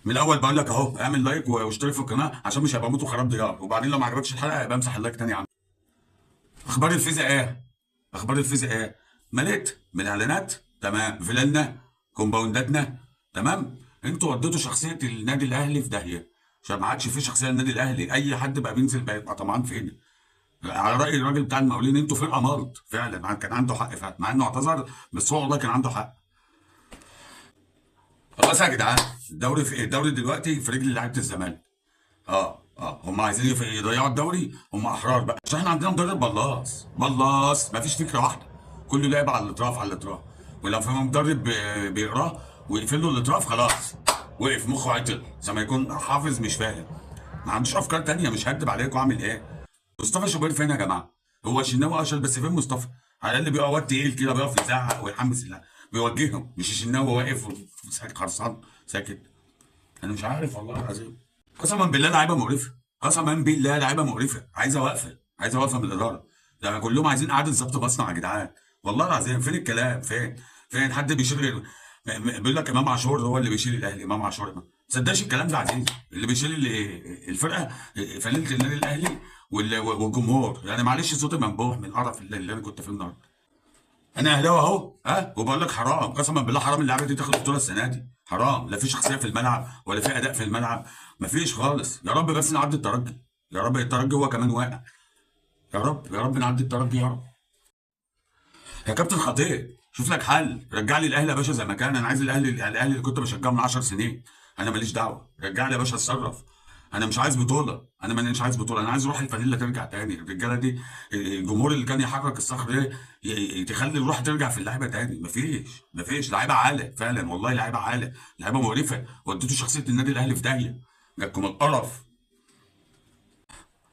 من الاول بقول لك اهو، اعمل لايك واشترك في القناه عشان مش هيبقى موت وخراب ديار، وبعدين لو ما عجبكش الحلقه يبقى امسح اللايك تاني يا عم. اخبار الفيزا ايه؟ اخبار الفيزا ايه؟ مليت من اعلانات تمام، فيللنا، كومباونداتنا تمام. انتوا وديتوا شخصيه النادي الاهلي في داهيه، عشان ما عادش في شخصيه للنادي الاهلي. اي حد بقى بينزل بقى يبقى طمعان فين. على راي الراجل بتاع المقاولين، انتوا فرقه ملط فعلا. كان عنده حق فعلا مع انه اعتذر، بس هو والله كان عنده حق. خلاص يا جدعان، الدوري في ايه؟ الدوري دلوقتي في رجل لعيبه الزمالك. هم عايزين يضيعوا الدوري، هم احرار بقى، عشان احنا عندنا مدرب بلاص بلاص، مفيش فكره واحده، كله لعب على الاطراف على الاطراف. ولو في مدرب بيقراه ويقفل له الاطراف خلاص، وقف مخه عطل زي ما يكون حافظ مش فاهم. ما عندوش افكار تانية، مش هكدب عليكم. اعمل ايه؟ مصطفى شوبير فين يا جماعه؟ هو الشناوي اشل، بس فين مصطفى؟ على الاقل بيبقى واد تقيل كده، بيقف يزعق ويحمس الله، بيوجههم، مش الشناوي واقف ساكت خرصان ساكت. انا مش عارف والله العظيم. قسما بالله لعيبه مقرفه، قسما بالله لعيبه مقرفه، عايزه وقفه، عايزه وقفه من الاداره. ده كلهم عايزين اعاده ضبط مصنع يا جدعان. والله العظيم فين الكلام؟ فين؟ فين حد بيشيل بيقول لك امام عاشور هو اللي بيشيل الاهلي؟ امام عاشور ما تصدقش الكلام ده عزيز. اللي بيشيل الفرقه فانيله النادي الاهلي والجمهور. يعني معلش صوتي منبوح من القرف اللي انا كنت فيه النهارده. انا اهلاوي اهو، ها، وبقول لك حرام، قسما بالله حرام اللعبه دي تاخد بطوله السنه دي. حرام، لا في شخصيه في الملعب ولا في اداء في الملعب. مفيش خالص. يا رب بس نعدي الترجي، يا رب الترجي هو كمان واقع. يا رب يا رب نعدي الترجي يا رب. يا كابتن خطيب شوف لك حل، رجع لي الاهلي يا باشا زي ما كان. انا عايز الاهلي اللي كنت بشجعه من 10 سنين. انا ماليش دعوه، رجع لي يا باشا اتصرف. انا مش عايز بطوله، انا مش عايز بطوله، انا عايز روح الفانيلا ترجع تاني. الرجاله دي، الجمهور اللي كان يحرك الصخر ده، تخلي الروح ترجع في اللعيبه تاني. مفيش لعيبه عاله فعلا، والله لعيبه عاله، لعيبه مقرفه، وديتوا شخصيه النادي الاهلي في داهيه، جاتكم القرف.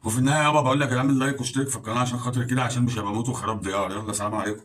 وفي النهايه يابا بقول لك اعمل لايك واشترك في القناه عشان خاطر كده، عشان مش هبقى موت وخراب ديار. يلا سلام عليكم.